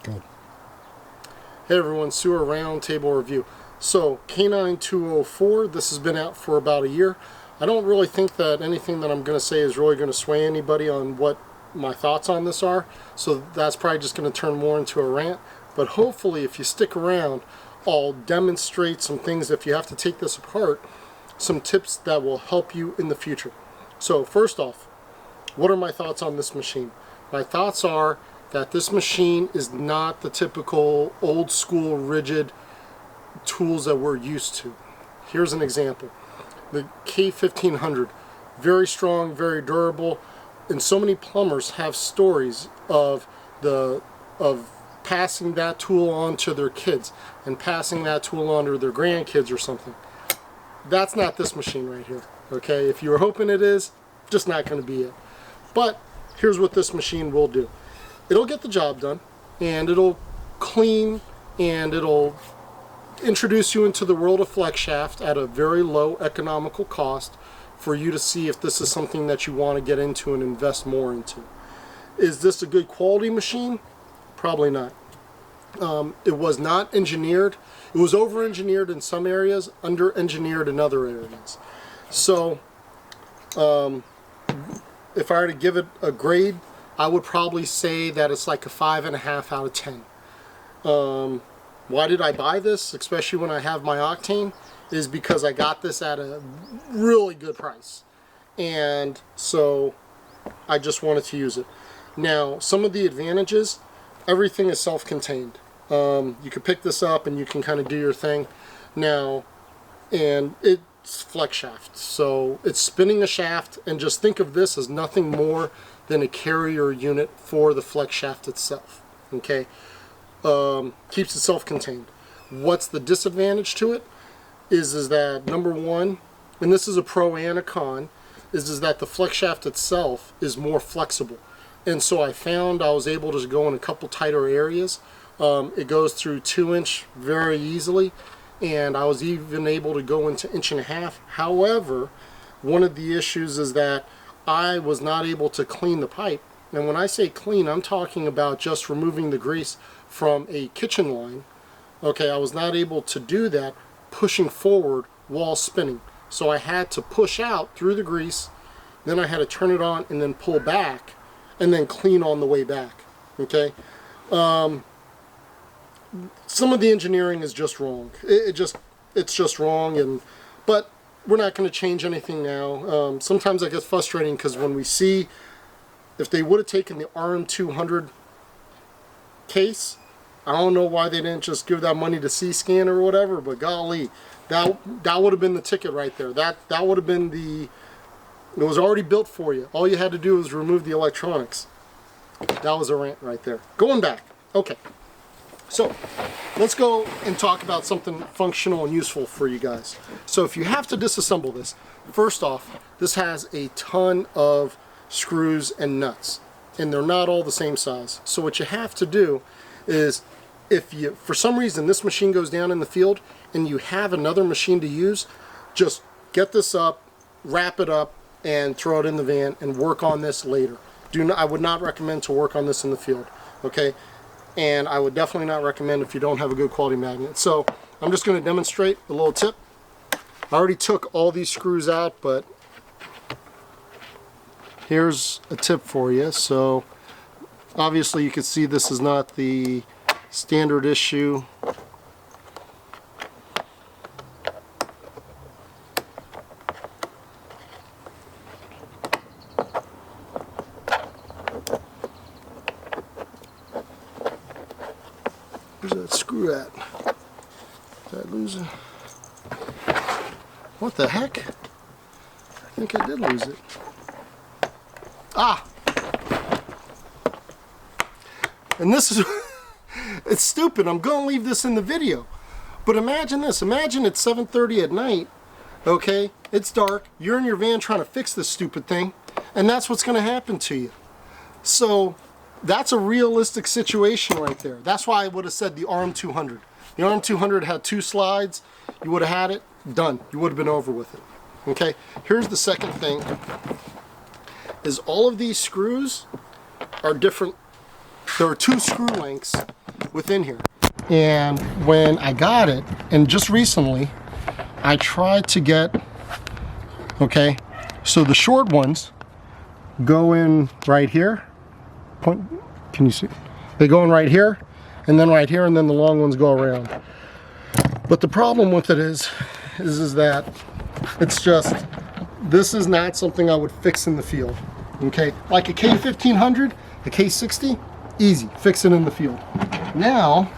Good. Hey everyone, Sewer Roundtable Review. So, K9-204, this has been out for about a year. I don't really think that anything that I'm going to say is really going to sway anybody on what my thoughts on this are. So that's probably just going to turn more into a rant. But hopefully, if you stick around, I'll demonstrate some things if you have to take this apart, some tips that will help you in the future. So first off, what are my thoughts on this machine? My thoughts are that this machine is not the typical old school Ridgid tools that we're used to. Here's an example. The K1500, very strong, very durable, and so many plumbers have stories of passing that tool on to their kids and passing that tool on to their grandkids or something. That's not this machine right here. Okay, if you were hoping it is, just not going to be it. But here's what this machine will do. It'll get the job done, and it'll clean, and it'll introduce you into the world of FlexShaft at a very low economical cost for you to see if this is something that you want to get into and invest more into. Is this a good quality machine? Probably not. It was not engineered. It was over-engineered in some areas, under-engineered in other areas. So, if I were to give it a grade, I would probably say that it's like a 5.5 out of 10. Why did I buy this, especially when I have my octane? Is because I got this at a really good price. And so I just wanted to use it. Now, some of the advantages, everything is self-contained. You can pick this up and you can kind of do your thing. Now, and it's FlexShaft. So it's spinning a shaft, and just think of this as nothing more than a carrier unit for the FlexShaft itself. Okay, keeps it self-contained. What's the disadvantage to it? Is that number one, and this is a pro and a con, is that the FlexShaft itself is more flexible, and so I found I was able to go in a couple tighter areas. It goes through 2-inch very easily, and I was even able to go into 1.5 inches. However, one of the issues is that I was not able to clean the pipe. And when I say clean, I'm talking about just removing the grease from a kitchen line. Okay, I was not able to do that pushing forward while spinning. So I had to push out through the grease, then I had to turn it on and then pull back, and then clean on the way back. Okay, some of the engineering is just wrong. It's just wrong, but we're not going to change anything now. Sometimes I get frustrating because when we see, if they would have taken the RM200 case, I don't know why they didn't just give that money to C-Scan or whatever, but golly, that would have been the ticket right there. That would have been it was already built for you. All you had to do was remove the electronics. That was a rant right there. Going back. Okay. So, let's go and talk about something functional and useful for you guys. So if you have to disassemble this, first off, this has a ton of screws and nuts, and they're not all the same size. So what you have to do is, if you, for some reason, this machine goes down in the field and you have another machine to use, just get this up, wrap it up, and throw it in the van and work on this later. I would not recommend to work on this in the field, okay? And I would definitely not recommend if you don't have a good quality magnet. So I'm just going to demonstrate a little tip. I already took all these screws out, but here's a tip for you. So obviously you can see this is not the standard issue. Where's that screw at? Did I lose it? What the heck? I think I did lose it. Ah! And this is, it's stupid. I'm going to leave this in the video. But imagine this. Imagine it's 7:30 at night. Okay? It's dark. You're in your van trying to fix this stupid thing. And that's what's going to happen to you. So that's a realistic situation right there. That's why I would have said the RM200. The RM200 had 2 slides. You would have had it, done. You would have been over with it. Okay, here's the second thing, is all of these screws are different. There are 2 screw lengths within here. And when I got it, and just recently, I tried to get, okay, so the short ones go in right here. Can you see? They go in right here, and then right here, and then the long ones go around. But the problem with it is that it's just, this is not something I would fix in the field. Okay, like a K1500, a K60, easy, fix it in the field. Now,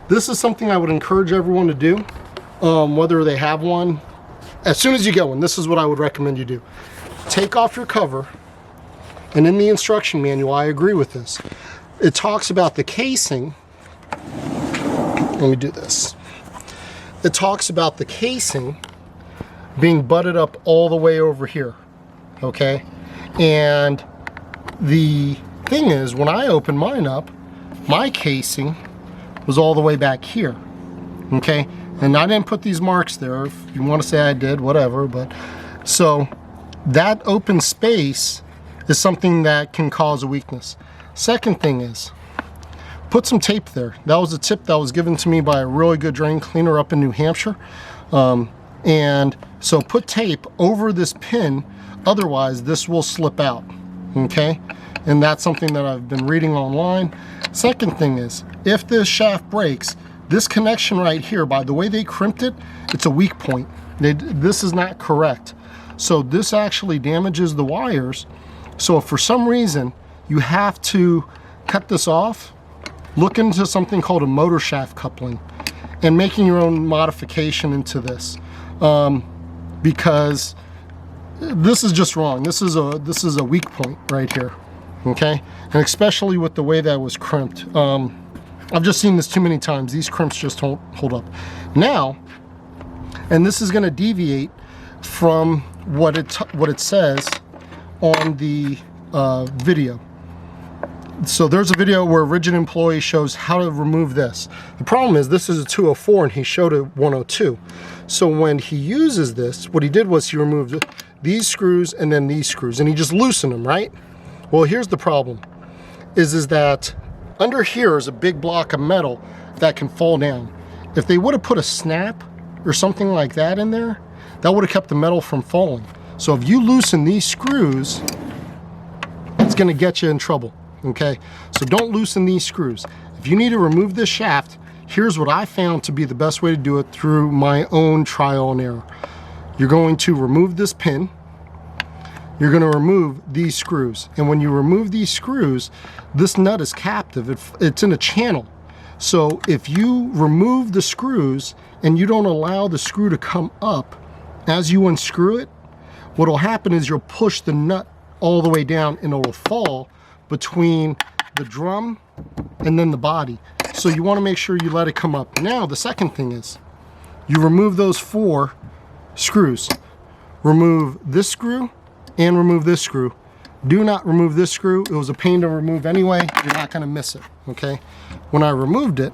this is something I would encourage everyone to do, whether they have one. As soon as you get one, this is what I would recommend you do. Take off your cover, and in the instruction manual, I agree with this. It talks about the casing. Let me do this. It talks about the casing being butted up all the way over here, okay? And the thing is, when I opened mine up, my casing was all the way back here, okay? And I didn't put these marks there. If you want to say I did, whatever, but so that open space is something that can cause a weakness. Second thing is, put some tape there. That was a tip that was given to me by a really good drain cleaner up in New Hampshire. And so put tape over this pin, otherwise this will slip out, okay? And that's something that I've been reading online. Second thing is, if this shaft breaks, this connection right here, by the way they crimped it, it's a weak point. This is not correct. So this actually damages the wires. So if for some reason you have to cut this off, look into something called a motor shaft coupling and making your own modification into this, because this is just wrong. This is a weak point right here, okay? And especially with the way that was crimped. I've just seen this too many times. These crimps just don't hold up. Now, and this is going to deviate from what it says on the video. So there's a video where a Ridgid employee shows how to remove this. The problem is this is a 204 and he showed a 102. So when he uses this, what he did was he removed these screws and then these screws, and he just loosened them, right? Well, here's the problem, is that under here is a big block of metal that can fall down. If they would have put a snap or something like that in there, that would have kept the metal from falling. So if you loosen these screws, it's gonna get you in trouble, okay? So don't loosen these screws. If you need to remove this shaft, here's what I found to be the best way to do it through my own trial and error. You're going to remove this pin. You're going to remove these screws. And when you remove these screws, this nut is captive. It's in a channel. So if you remove the screws and you don't allow the screw to come up as you unscrew it, what will happen is you'll push the nut all the way down and it will fall between the drum and then the body. So you want to make sure you let it come up. Now the second thing is, you remove those 4 screws. Remove this screw and remove this screw. Do not remove this screw. It was a pain to remove anyway. You're not going to miss it, okay? When I removed it,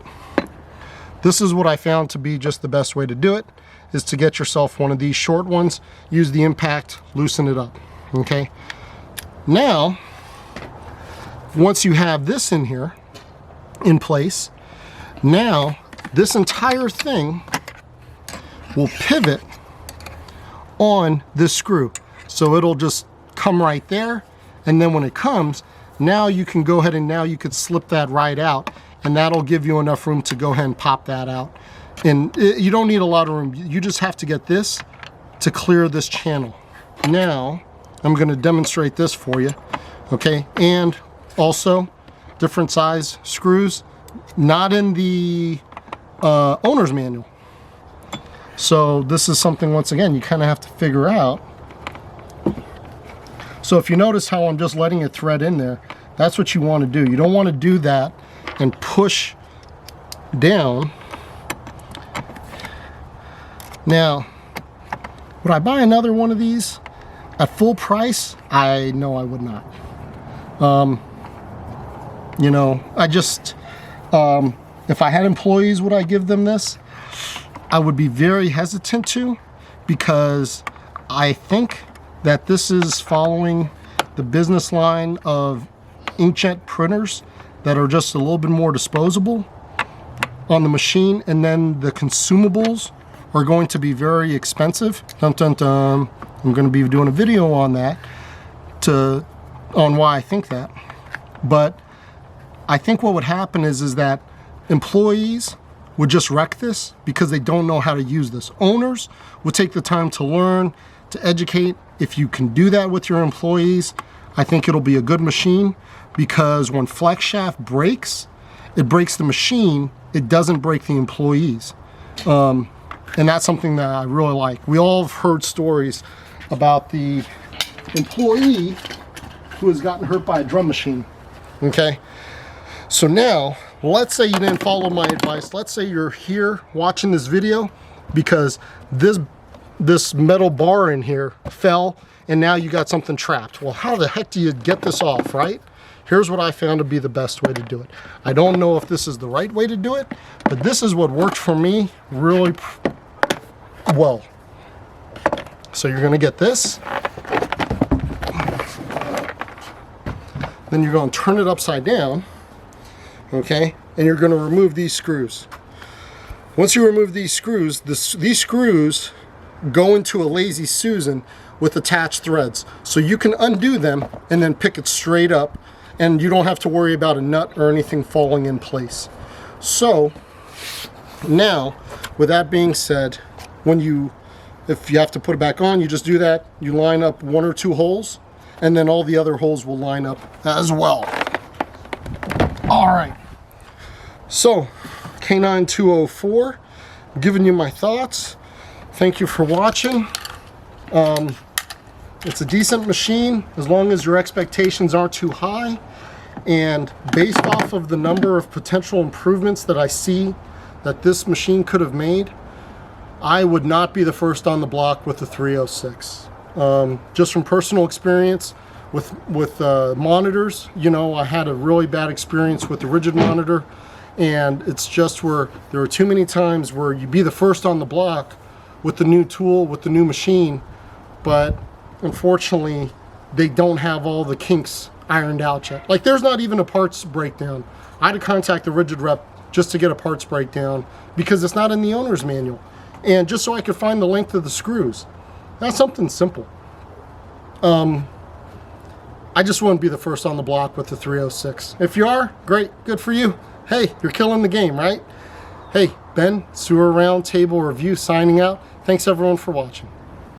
this is what I found to be just the best way to do it, is to get yourself one of these short ones, use the impact, loosen it up, okay? Now, once you have this in here, in place, now this entire thing will pivot on this screw. So it'll just come right there, and then when it comes, now you can go ahead and now you could slip that right out, and that'll give you enough room to go ahead and pop that out. And you don't need a lot of room. You just have to get this to clear this channel. Now, I'm going to demonstrate this for you, okay? And also, different size screws, not in the owner's manual. So this is something, once again, you kind of have to figure out. So if you notice how I'm just letting it thread in there, that's what you want to do. You don't want to do that and push down. Now, would I buy another one of these at full price? I know I would not. You know, I just, if I had employees, would I give them this? I would be very hesitant to, because I think that this is following the business line of inkjet printers that are just a little bit more disposable on the machine, and then the consumables are going to be very expensive. Dun, dun, dun. I'm going to be doing a video on that, on why I think that. But I think what would happen is that employees would just wreck this because they don't know how to use this. Owners would take the time to learn, to educate. If you can do that with your employees, I think it'll be a good machine, because when FlexShaft breaks, it breaks the machine, it doesn't break the employees. And that's something that I really like. We all have heard stories about the employee who has gotten hurt by a drum machine, okay? So now, let's say you didn't follow my advice. Let's say you're here watching this video because this metal bar in here fell and now you got something trapped. Well, how the heck do you get this off, right? Here's what I found to be the best way to do it. I don't know if this is the right way to do it, but this is what worked for me really well. So you're gonna get this. Then you're gonna turn it upside down, okay? And you're gonna remove these screws. Once you remove these screws, these screws go into a Lazy Susan with attached threads. So you can undo them and then pick it straight up, and you don't have to worry about a nut or anything falling in place. So now, with that being said, if you have to put it back on, you just do that. You line up 1 or 2 holes, and then all the other holes will line up as well. All right. So, K9-204, giving you my thoughts. Thank you for watching. It's a decent machine as long as your expectations aren't too high. And based off of the number of potential improvements that I see that this machine could have made, I would not be the first on the block with the 306. Just from personal experience with monitors, you know, I had a really bad experience with the Ridgid monitor, and it's just where there are too many times where you be the first on the block with the new tool, with the new machine, but unfortunately they don't have all the kinks ironed out yet. Like, there's not even a parts breakdown. I had to contact the Ridgid rep just to get a parts breakdown because it's not in the owner's manual, and just so I could find the length of the screws. That's something simple. I just wouldn't be the first on the block with the 306. If you are, great, good for you. Hey, you're killing the game, right? Hey, Ben, Sewer Roundtable Review signing out. Thanks everyone for watching.